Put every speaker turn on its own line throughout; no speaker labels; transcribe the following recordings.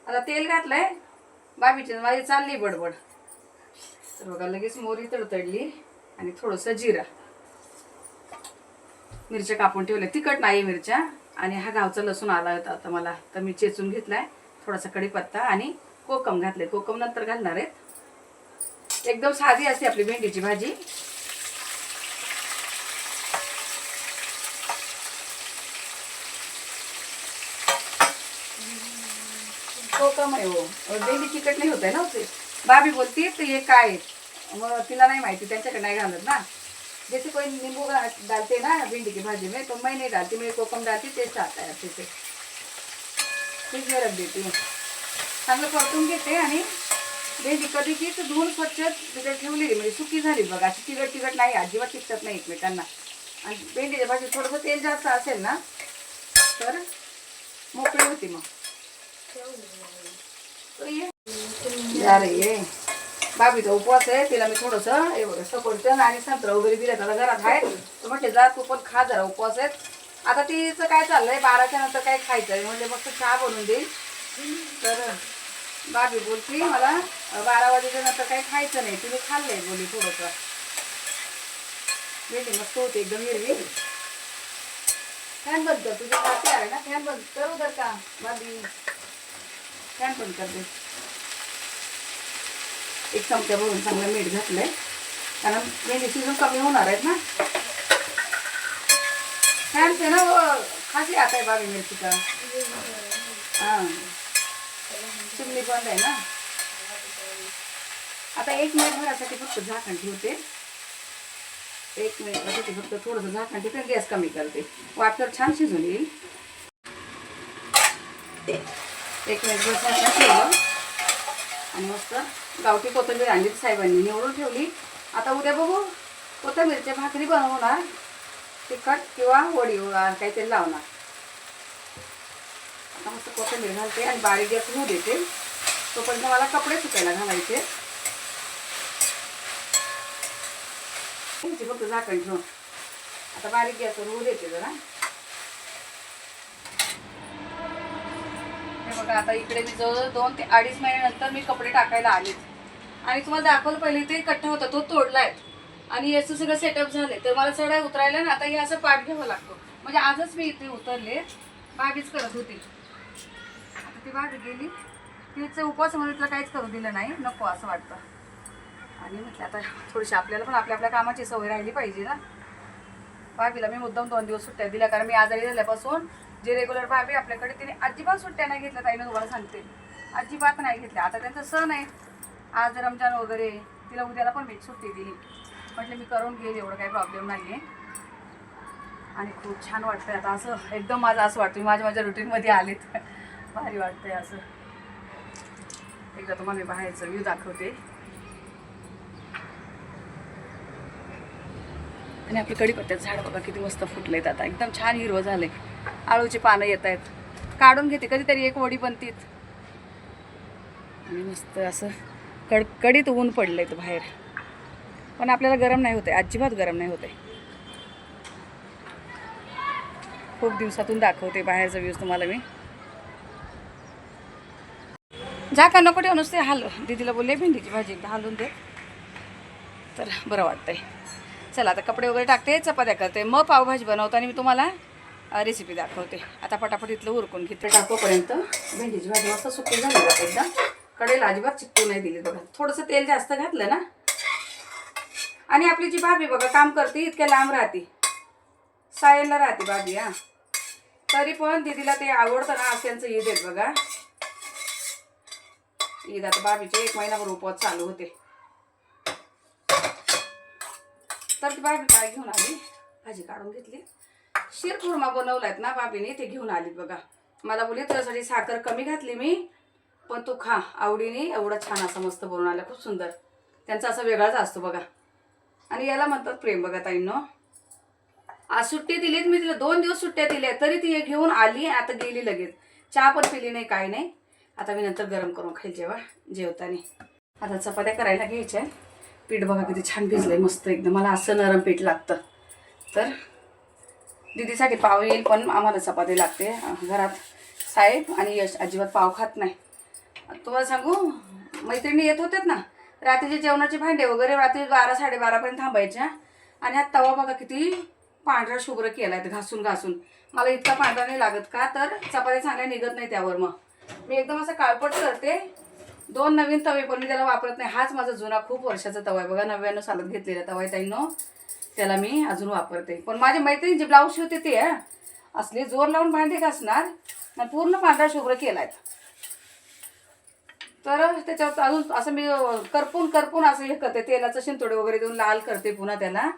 आता तेल घातलंय, बाबीची माझी चालली बडबड. तर बघा लगेच मोहरी तडतडली आणि थोडंसं जिरा. मिरच्या कापून ठेवल्या, तिखट नाही मिरच्या. आणि हा गावचा लसूण आला होता आता मला, तर मी चेचून घेतलाय. थोडासा कढीपत्ता आणि कोकम घातले. कोकम नंतर घालणार आहेत. एकदम साधी असते आपली भेंडीची भाजी. कोकम आहे हो, भेंडी तिखट नाही होत आहे ना ते. भाभी बोलती तर हे काय, मग तिला नाही माहिती, त्यांच्याकडे नाही घालत ना. जैसे कोई नींबू डालते ना भिंडी की भाजी में, तो मैं नहीं डालती, मैं कोकम डालती, टेस्ट आता है अच्छे से. फ्रीज में रख देती हूँ. चांगलं परतून घेते आणि भेंडी कधीचीच धुवून स्वच्छ तिथे ठेवलेली, म्हणजे सुकी झाली बघा. अशी तिखट तिखट नाही, अजिबात टिकत नाही एकमेकांना. आणि भेंडीच्या भाजीत थोडंसं तेल जास्त असेल ना तर मोकळी होती. मग अरे ये भाभीचा उपवास आहे, तिला मी थोडंसं सफरचंद आणि संत्रा वगैरे दिलं. आता घरात आहे तर म्हटले जा तू पण खा जरा, उपवास आहेत. आता तिचं काय चाललंय, 12च्या नंतर काय खायचं आहे म्हणजे मस्त चहा बनवून देईल. तर भाभी बोलती मला 12 वाजेच्या नंतर काही खायचं नाही, तुम्ही खाल्लंय बोली थोडंसं. भेंडी मस्त होते एकदम हिरवी. फॅन बंद कर, तुझे खाते आहे ना, फॅन बंद करू दर का भाभी, फॅन बंद कर दे. एक चमचा भरून चांगलं मीठ घातलंय, कारण भेंडी शिजून कमी होणार आहेत ना. फॅन से ना वो खासी आता है भाभी मिर्ची का. हाँ चिमणी बंद आहे ना. आता 1 मिनिट भरासाठी फक्त झाकण ठेवते. 1 मिनिटासाठी फक्त थोडंसं झाकण ठेवते, गॅस कमी करते, वाटकर छान शिजून येईल. 1 मिनिट भर झाकण ठेवलं आणि मस्त गावठी कोथिंबीर आणली साहेबांनी, निवडून ठेवली. आता उद्या बघू कोथिंबीरच्या भाकरी बनवणार, तिखट किंवा वडी काहीतरी लावणार. आता मस्त कोथिंबीर घालते आणि बारीक गॅस होऊ देते. तोपर्यंत मला कपडे सुकायला घालायचे. फक्त झाकण ठेवून आता बारीक गॅसवर होऊ देते जरा. हे बघा आता इकडे मी जवळ 2 ते 2.5 महिन्यानंतर मी कपडे टाकायला आले. आणि तुम्हाला दाखवलं पहिले ते कट्टा होता तो तोडलाय आणि याचं सगळं सेटअप झाले. तर मला चढाई उतरायला ना आता हे असं पाठ घ्यावं लागतो. म्हणजे आजच मी इथे उतरले, भाभीच करत होती. आता ती भाभी गेली, तिचं उपवास म्हणून तिला काहीच करू दिलं नाही, नको असं वाटतं. आणि म्हटलं आता थोडीशी आपल्याला पण आपल्या कामाची सवय राहिली पाहिजे ना. भाभीला मी मुद्दाम 2 दिवस सुट्ट्या दिल्या, कारण मी आजारी झाल्यापासून जे रेग्युलर भाभी आपल्याकडे तिने अजिबात सुट्ट्या नाही घेतल्या. ताईनं तुम्हाला सांगते, अजिबात नाही घेतल्या. आता त्यांचा सण आहे आज रमजान वगैरे, तिला उद्याला पण मी सुट्टी दिली. म्हटलं मी करून घेईल, एवढं काही प्रॉब्लेम नाही आहे. आणि खूप छान वाटतंय आता, असं एकदम माझं असं वाटतं मी माझ्या रुटीनमध्ये आलेत. भारी वाटतंय असं. एकदा तुम्हाला मी बाहेरचं व्ह्यू दाखवते. आणि आपली कढीपत्त्याचं झाड बघा किती मस्त फुटलेत, आता एकदम छान हिरवं झालंय. आळूची पानं येत आहेत, काढून घेते, कधीतरी एक वडी बनतीत. आणि मस्त असं कडकडीत ऊन पडलंय तर बाहेर, पण आपल्याला गरम नाही होते, अजिबात गरम नाही होते. खूप दिवसातून दाखवते बाहेरचा व्ह्यूज तुम्हाला मी. जा का नको ठेव, नुसते हाल. दीदीला बोलले भेंडीची भाजी एकदा हालून दे, तर बरं वाटतंय. चला आता कपडे वगैरे टाकते, चपात्या करते, मग पावभाजी बनवताना मी तुम्हाला रेसिपी दाखवते. आता पटापट इथलं उरकून घेते. टाकोपर्यंत भेंडीची भाजी मस्त सुकी झाली बघा, एकदा कडेला अजिबात चिकटू नाही दिली बघा. थोडंसं तेल जास्त घातलं ना. आणि आपली जी भाभी बघा काम करते, इतक्या लांब राहते, सायलला राहते भाभी. हा तरी पण दीदीला ते आवडतं ना, त्यांचं ईद आहेत बघा. ईद आता भाभीचे 1 महिनाभर उपवास चालू होते. तर ती भाभी काय घेऊन आली, भाजी काढून घेतली, शिरखुर्मा बनवलायत ना भाभीने, ते घेऊन आली बघा. मला बोलली त्यासाठी साखर कमी घातली मी, पण तू खा आवडीने, एवढं छान असं मस्त बनवून आलं, खूप सुंदर. त्यांचा असा वेगळाच असतो बघा. आणि याला म्हणतात प्रेम बघा ताईंनो. आज सुट्टी दिलीत मी तिला, 2 दिवस सुट्ट्या दिल्या, तरी ती घेऊन आली. आता गेली लगेच, चहा पण पिली नाही, काय नाही. आता मी नंतर गरम करून खाईल जेव्हा जेवताना. आता चपात्या करायला घ्यायच्या. पीठ बघा किती छान भिजलंय मस्त एकदम, मला असं नरम पीठ लागतं. तर दीदीसाठी पाव येईल, पण आम्हाला चपाती लागते घरात. साहेब आणि यश अजिबात पाव खात नाही, तुम्हाला सांगू, मैत्रिणी येत होत्यात ना, रात्रीचे जेवणाचे भांडे वगैरे रात्री 12 साडेबारापर्यंत थांबायच्या. आणि हा तवा बघा किती पांढरा शुभ्र केला आहे घासून घासून. मला इतका पांढरा नाही लागत का, तर चपात्या चांगल्या निघत नाही त्यावर. मग मी एकदम असं काळपट करते. 2 नवीन तवे पण मी त्याला वापरत नाही. हाच माझा जुना खूप वर्षाचा तवा आहे बघा, 99 सालात घेतलेला तवा आहे ताईंनो. त्याला मी अजून वापरते. पण माझ्या मैत्रिणी जे ब्लाऊज शिवते ते असले जोर लावून भांडे घासणार आणि पूर्ण पांढरा शुभ्र केलाय. तर त्याच्यावर अजून असं मी करपून करपून असं हे करते, तेलाचं शिंतोडे वगैरे देऊन लाल करते पुन्हा त्याला.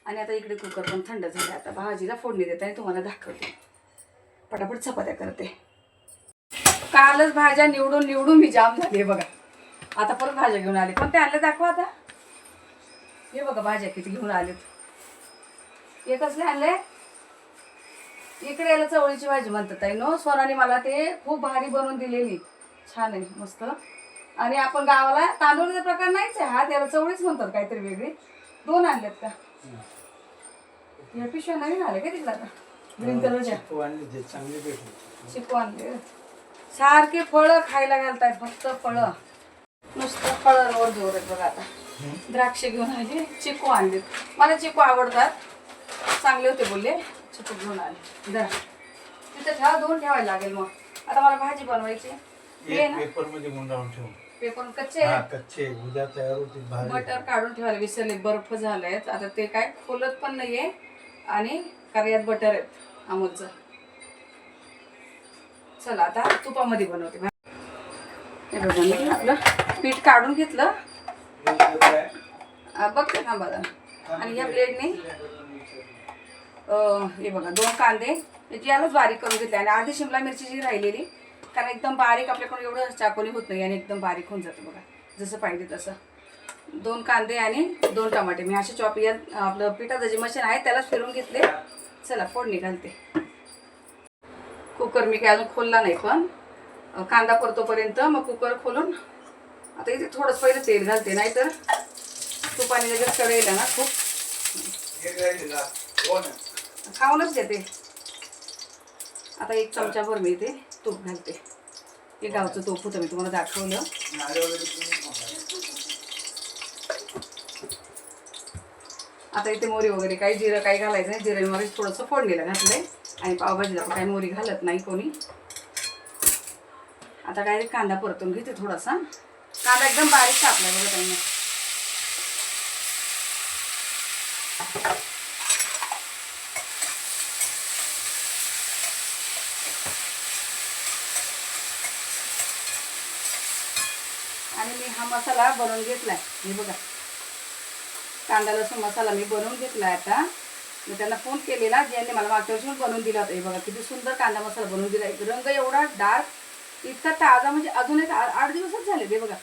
आणि आता इकडे कुकर पण थंड झाले. आता भाजीला फोडणी देते आणि तुम्हाला दाखवते. पटापट चपात्या करते. कालच भाज्या निवडून निवडून मी जाम झाली बघा. आता परत भाज्या घेऊन आले. कोणते आणले दाखवा आता. हे बघा भाज्या किती घेऊन आलेत. हे कसले आणले, इकडे याला चवळीची भाजी म्हणतात आहे नो. सोनाने मला ते खूप भारी बनवून दिलेली, छान आहे मस्त. आणि आपण गावाला तांदूळचा प्रकार नाहीच आहे हा, त्याला चवळीच म्हणतात काहीतरी वेगळी. 2 आणल्यात का, या पिशव्या नवीन आले का तिकडे आता ग्रीन कलरच्या. चिकू आणले. सारखे फळं खायला घालतायत, फक्त फळं, नुसतं फळांवर जोर आहेत बघा. आता द्राक्ष घेऊन आले, चिकू आणले. मला चिकू आवडतात, चांगले होते बोलले. चिकू घेऊन आले. जरा तिथे ठेवा, 2 ठेवायला लागेल. मग आता मला भाजी बनवायची.
पेपर मध्ये गुंडाळून ठेवून.
पेपर कच्चे
कच्चे उद्या तयार होतील.
बटर काढून ठेवायला विसरले. बर्फ झालाय आता, ते काय फुलत पण नाहीये. आणि कार्यात बटर आहेत अमूलचं. चला आता तुपामध्ये बनवते. हे बघा मी आपलं पीठ काढून घेतलं. बघते ना बघा. आणि या ब्लेडने हे बघा 2 कांदे यालाच बारीक करून घेतले. आणि अर्धी शिमला मिरची जी राहिलेली, कारण एकदम बारीक आपल्याकडून एवढं चाकोनी होत नाही आणि एकदम बारीक होऊन जातं बघा, जसं पाहिजे तसं. 2 कांदे आणि 2 टमाटे मी असे चॉप, या आपलं पिठाचं जे मशीन आहे त्यालाच फिरून घेतले. चला फोडणी घालते. कुकर मी काय अजून खोलला नाही, पण कांदा परतोपर्यंत मग कुकर खोलून आता इथे थोडंच पहिलं तेल घालते, नाहीतर तुपाने लगेच कढईला ना खूप खाऊनच घेते. आता 1 चमचाभर मी इथे तूप घालते. हे गावचं तूप होतं, मी तुम्हाला दाखवलं. आता इथे मोहरी वगैरे काही जिरं काही घालायचं नाही. जिरे मोहरी थोडंसं फोडणीला घातलंय. आणि पावभाजीला पण काही मोहरी घालत नाही कोणी. आता काय कांदा परतून घेते थोडासा. कांदा एकदम बारीक कापला बघा त्यांनी. आणि मी हा मसाला बनवून घेतलाय. हे बघा, कांदा लसूण मसाला मी बनवून घेतलाय. आता मी त्यांना फोन केलेला, ज्यांनी मला मागच्या वर्षी बनवून दिला होता. हे बघा किती सुंदर कांदा मसाला बनवून दिला. रंग एवढा डार्क, इतका ताजा, म्हणजे अजून एक 8 दिवसच झाले ते बघा.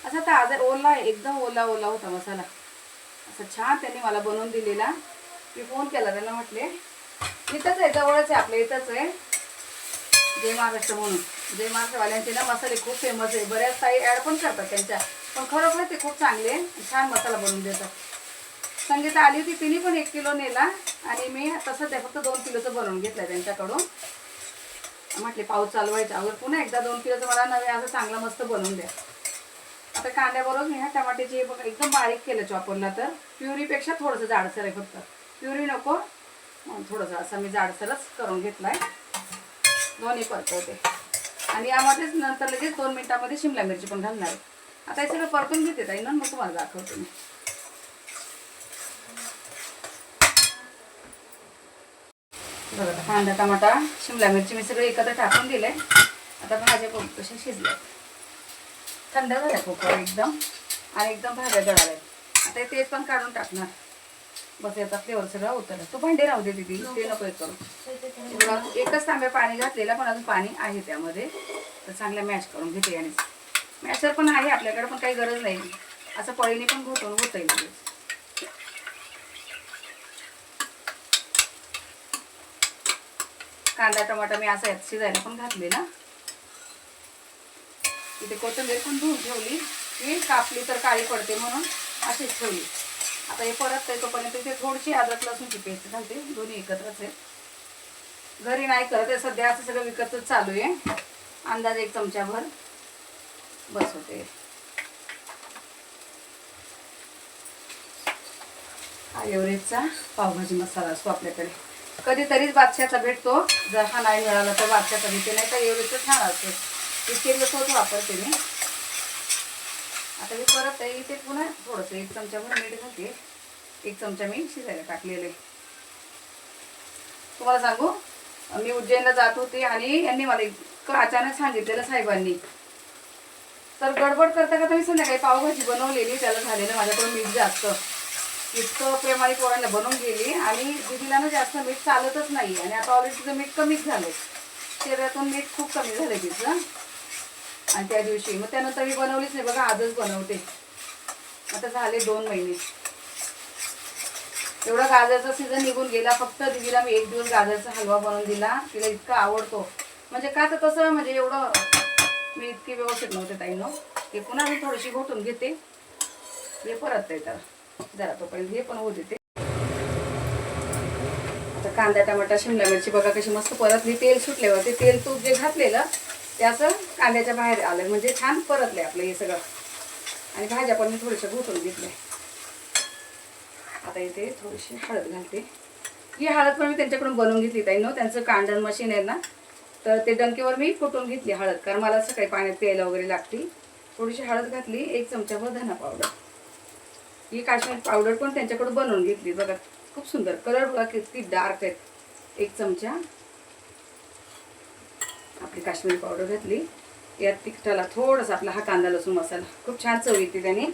असा ताजा ओला आहे, एकदम ओला ओला होता मसाला. असं छान त्यांनी मला बनवून दिलेला. मी फोन केला त्यांना, म्हटले इथंच आहे, जवळच आहे, आपल्या इथंच आहे जय महाराष्ट्र म्हणून. जय महाराष्ट्रवाल्यांचे ना मसाले खूप फेमस आहे. बऱ्याच काही ॲड पण करतात त्यांच्या, पण खरोखर ते खूप चांगले छान मसाला बनवून देतात. संगीता आली होती, तिने पण 1 किलो नेला. आणि मी तसं ते फक्त 2 किलोचं बनवून घेतलं त्यांच्याकडून. म्हटले पाऊस चालवायच्या अगोदर पुन्हा एकदा 2 किलोचं मला नवे असं चांगलं मस्त बनवून द्या. आता कांद्याबरोबर मी ह्या टमाट्याची बघा एकदम बारीक केलं चॉपरला. तर प्युरीपेक्षा थोडंसं जाडसर आहे, फक्त प्युरी नको म्हणून थोडंसं असं मी जाडसरच करून घेतलाय. दोन्ही परतवते. आणि यामध्येच नंतर लगेच 2 मिनिटांमध्ये शिमला मिरची पण घालणार आहे. आता हे सगळं परतून घेते ताई ना, मग तुम्हाला दाखवते मी. बघा कांदा टमाटा शिमला मिरची मी सगळं एकत्र टाकून दिले. आता भाज्या पण कशा शिजल्या, थंड झाल्या कुकर एकदम. आणि एकदम भाज्या जळाल्या. आता हे तेल पण काढून टाकणार. बस याचा फ्लेवर सगळा उतरला. तू भांडे राहू दे दीदी, ते नको करू. एकच तांब्या पाणी घातलेला, पण अजून पाणी आहे त्यामध्ये. तर चांगला मॅश करून घेते. आणि मॅशर पण आहे आपल्याकडे, पण काही गरज नाही. असं पळीने पण घोटून होता येईल. कांदा टमाटा मी असं यात शिजायला पण घातले ना. इथे कोथिंबीर पण धुवून ठेवली, ती कापली तर काळी पडते म्हणून अशीच ठेवली. आता हे परत तोपर्यंत इथे थोडीशी अद्रक लसूणची पेस्ट घालते. दोन्ही एकत्रच आहे. घरी नाही करत आहे सध्या, असं सगळं विकतच चालू आहे. अंदाज 1 चमचाभर. बस होते. हा एव्हरेजचा पावभाजी मसाला असतो आपल्याकडे. कधीतरीच बादशाचा भेटतो, जर हा नाही मिळाला तर बादशाचा भेटते, नाही तर एव्हरेजचं छान असतं. इतके तोच वापरते मी. आता मी परत इथे पुन्हा थोडंसं 1 चमचाभर मीठ घालते. 1 चमचा मी शिजायला टाकलेले. तुम्हाला सांगू, मी उज्जैनला जात होते आणि यांनी मला इतकं अचानक सांगितलेलं साहेबांनी, तर गडबड करता करता मी संध्याकाळी पावभाजी बनवलेली. त्याला झालेलं माझ्याकडून मीठ जास्त, इतकं प्रेमाने पोरांना बनवून गेली आणि दीदीला ना जास्त मीठ चालतच नाही. आणि आता ऑलरेडी तिचं मीठ कमीच झालं, शरीरातून मीठ खूप कमी झालं तिचं. आणि त्या दिवशी मग त्यानंतर मी बनवलीच नाही बघा, आजच बनवते. आता झाले 2 महिने. एवढा गाजरचा सीझन निघून गेला. फक्त दीदीला मी 1 दिवस गाजरचा हलवा बनवून दिला, तिला इतका आवडतो. म्हणजे का तर तसं म्हणजे एवढं मी इतकी व्यवस्थित नव्हते ताईनो. ते पुन्हा मी थोडीशी घोटून घेते. हे परत आहे तर जरा तोपर्यंत हे पण होऊ देते. आता कांदा टमाटा शिमला मिरची बघा कशी मस्त परतली. तेल सुटल्यावर ते तेल तूप जे घातलेलं ते असं कांद्याच्या बाहेर आलं, म्हणजे छान परतले आपलं हे सगळं. आणि भाज्या पण मी थोडीशा घोटून घेतल्या. आता इथे थोडीशी हळद घालते. ही हळद पण मी त्यांच्याकडून बनवून घेतली ताईनो. त्यांचं कांडण मशीन आहे ना, तर ते डंकेवर मी कुटून घेतली हळद, कारण मला सकाळी पाण्यात प्यायला वगैरे लागते. थोडीशी हळद घातली. 1 चमचाभर धना पावडर. ही काश्मीर पावडर पण त्यांच्याकडून बनवून घेतली बघा. खूप सुंदर कलर बघा, किती डार्क आहेत. 1 चमचा आपली काश्मीरी पावडर घातली. यात तिखटाला थोडंसं आपला हा कांदा लसूण मसाला, खूप छान चव येते त्याने.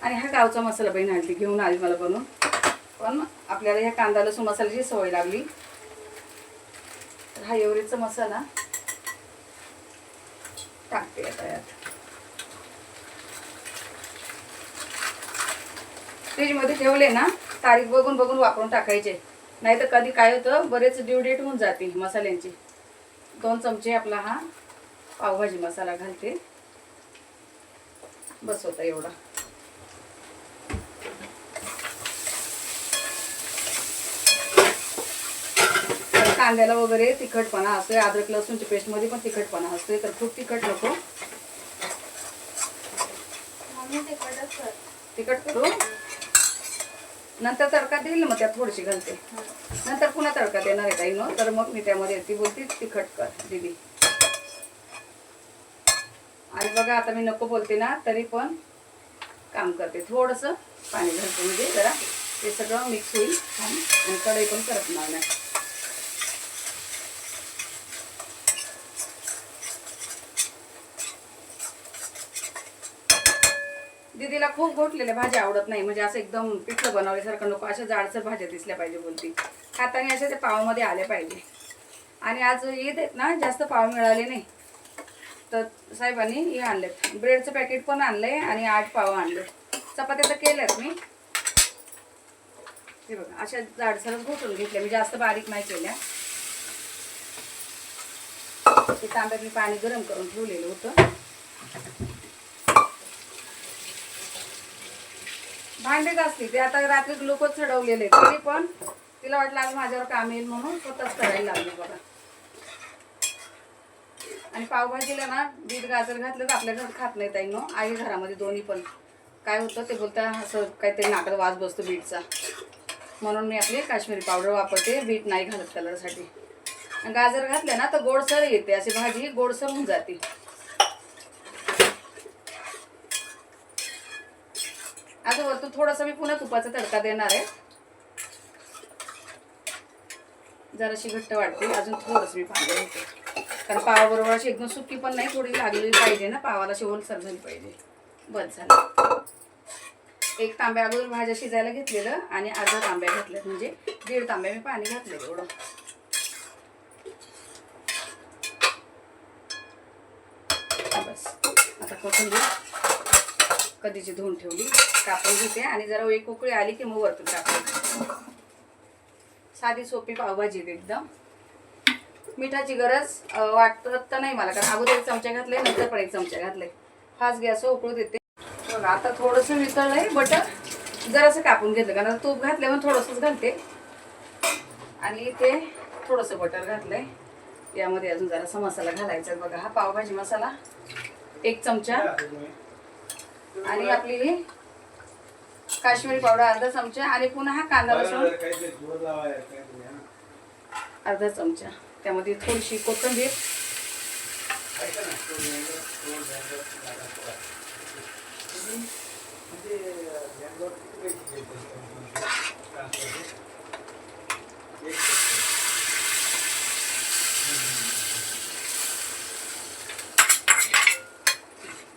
आणि हा गावचा मसाला बहीण आणली, घेऊन आली मला बनवून. पण आपल्याला ह्या कांदा लसूण मसाल्याची सवय लागली. तर हा एव्हरेजचा मसाला टाकते आता यात. फ्रीजमध्ये ठेवले ना, तारीख बघून बघून वापरून टाकायचे, नाही तर कधी काय होतं बरेच ड्यू डेट होऊन जाते मसाल्यांची. 2 चमचे आपला हा पावभाजी मसाला घालते. बस होता एवढा. कांद्याला वगैरे तिखटपणा असतोय, अद्रक लसूणची पेस्टमध्ये पण तिखटपणा असतोय, तर खूप तिखट नको. तिखट करू नंतर तडका देईल ना, मग त्यात थोडीशी घालते. नंतर पुन्हा तडका देणार आहे काही न, तर मग मी त्यामध्ये ती बोलते तिखट कर दीदी. आणि बघा आता मी नको बोलते ना, तरी पण काम करते. थोडंसं पाणी घालते, म्हणजे जरा ते सगळं मिक्स होईल आणि कढई पण करपणार नाही. दीदीला खूप घोटलेल्या भाज्या आवडत नाही, म्हणजे असं एकदम पिठलं बनवल्यासारखं नको, अशा जाडसर भाज्या दिसल्या पाहिजे बोलती. खाताना अशा ते पावामध्ये आल्या पाहिजे. आणि आज येत आहेत ना, जास्त पाव मिळाले नाही, तर साहेबांनी हे आणलेत, ब्रेडचं पॅकेट पण आणलंय आणि 8 पाव आणले. चपात्या तर केल्यात मी. हे बघा अशा जाडसरच घोटून घेतल्या मी, जास्त बारीक नाही केल्या. ते तांब्यात मी पाणी गरम करून ठेवलेलं होतं. भांडेच असते ते, आता रात्री ग्लुकोज चढवलेले, तरी पण तिला वाटलं आज माझ्यावर काम येईल म्हणून स्वतःच करायला लागले बघा. आणि पावभाजीला ना बीट गाजर घातलं तर आपल्या घरात खात नाही ताईनो. आई घरामध्ये दोन्ही पण काय होतं ते बोलता असं काहीतरी नाकात वास बसतो बीटचा, म्हणून मी आपली काश्मीरी पावडर वापरते, बीट नाही घालत कलरसाठी. गाजर घातलं ना तर गोडसर येते, अशी भाजी गोडसर होऊन जाते. आता वरतून थोडासा मी पुन्हा तुपाचा तडका देणार आहे. जराशी घट्ट वाटते, अजून थोडंसं मी पाणी घालते, कारण पावाबरोबर अशी एकदम सुकी पण नाही, थोडी लागलेली पाहिजे ना, पावाला अशी ओलसर झाली पाहिजे. बस झालं. 1 तांब्या अगोदर भाज्या शिजायला घेतलेलं आणि अर्धा तांब्या घातलं, म्हणजे 1.5 तांब्या मी पाणी घातलं एवढं. बस आता कोथिंबीर कधीची धुवून ठेवली कापून घेते आणि जरा एक उकळी आली की मग वरतून टाकते. साधी सोपी पावभाजी एकदम. मिठाची गरज वाटत तर नाही मला, कारण अगोदर 1 चमचा घातले, नंतर पण 1 चमचा घातले. फास्ट गॅस उकळू देते. बघा आता थोडंसं वितळलंय, बटर जरासं कापून घेतलं, कारण तूप घातल्यावर थोडंसंच घालते. आणि इथे थोडंसं बटर घातलंय. यामध्ये अजून जरासा मसाला घालायचा बघा, हा पावभाजी मसाला 1 चमचा आणि आपली ही काश्मीरी पावडर अर्धा चमचा आणि पुन्हा हा कांदा लसूण अर्धा चमचा. त्यामध्ये थोडीशी कोथिंबीर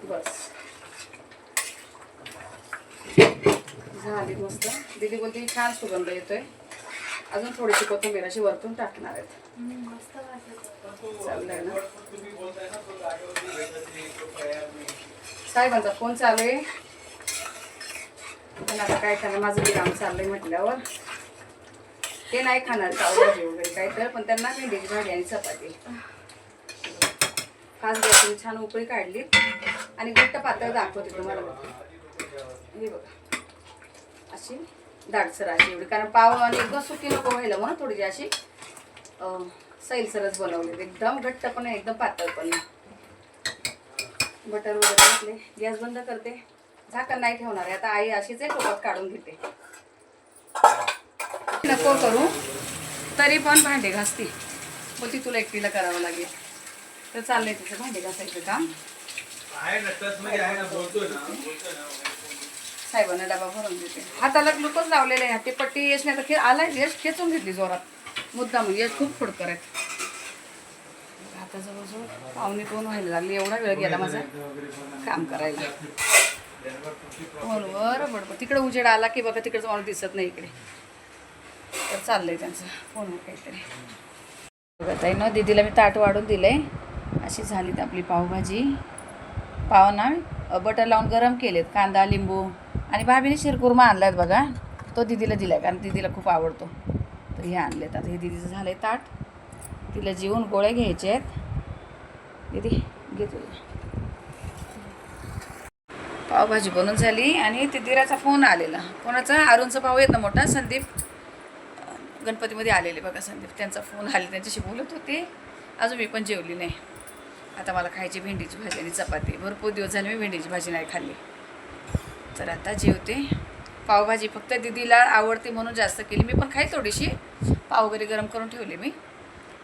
बस झाली मस्त. दीदी बोलते छान सुगंध येतोय. अजून थोडीशी कोथिंबीर अशी वरतून टाकणार आहेत. चाललंय ना. साहेबांचा फोन चालू आहे पण आता काय करणार, माझं बी काम चाललंय म्हटल्यावर ते नाही खाणार पावभाजी वगैरे काय तर, पण त्यांना भेंडीची भाजी आणि चपाती. खास गॅसने छान उकळी काढली आणि घट्ट पातळ दाखवते तुम्हाला. हे बघा अशी दाटसर अशी एवढी, कारण पाव आणि एकदम सुकी नको व्हायला म्हणून थोडीशी अशी सैलसरच बनवले. एकदम घट्ट पण आहे एकदम पातळ पण नाही. बटर वगैरे घातले. गॅस बंद करते. झाकण नाही ठेवणार आहे आता. आई अशीच आहे टोपात काढून घेते. नको करू तरी पण भांडे घासते. मग ती तुला एकटीला करावं लागेल. तर चाललंय तिचं भांडे घासायचं काम. साहेबांना डबा भरून देते. हाताला ग्लुकोज लावलेले आहे. ते पट्टी येस नाही तर आलाय यश खेचून घेतली जोरात मुद्दाम. यश खूप फुडकर आहे. आता जवळजवळ 1:15 व्हायला लागली. एवढा वेळ गेला माझा काम करायला. फोनवर बडबड. तिकडे उजेड आला की बघा तिकडचं मला दिसत नाही इकडे. तर चाललंय त्यांचं फोनवर काहीतरी. बघत आहे ना. दीदीला मी ताट वाढून दिलंय. अशी झालीत आपली पावभाजी. पाव ना बटर लावून गरम केलेत. कांदा लिंबू आणि भाभीने शिरकुर्मा आणलायत बघा. तो दीदीला दिलाय कारण दीदीला खूप आवडतो. तर हे आणलेत. आता हे दीदीचं झालंय ताट. तिला जेवून गोळ्या घ्यायच्या आहेत. दीदी घे तुला. पावभाजी बनवून झाली आणि ते दिराचा फोन आलेला. कोणाचा? अरुणचा भाऊ येत ना मोठा संदीप. गणपतीमध्ये आलेले बघा संदीप. त्यांचा फोन आले. त्यांच्याशी बोलत होते. अजून मी पण जेवली नाही. आता मला खायची भेंडीची भाजी आणि चपाती. भरपूर दिवस झाले मी भेंडीची भाजी नाही खाल्ली. तर आता जेवते. पावभाजी फक्त दीदीला आवडते म्हणून जास्त केली. मी पण खाई थोडीशी. पाव वगैरे गरम करून ठेवले मी.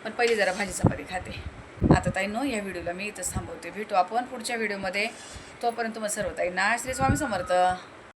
पण पहिली जरा भाजी चपाती खाते. आता ताई नो या व्हिडिओला मी इथंच थांबवते. भेटू आपण पुढच्या व्हिडिओमध्ये. तोपर्यंत तुम्हाला सर्व ताईंना श्री स्वामी समर्थ.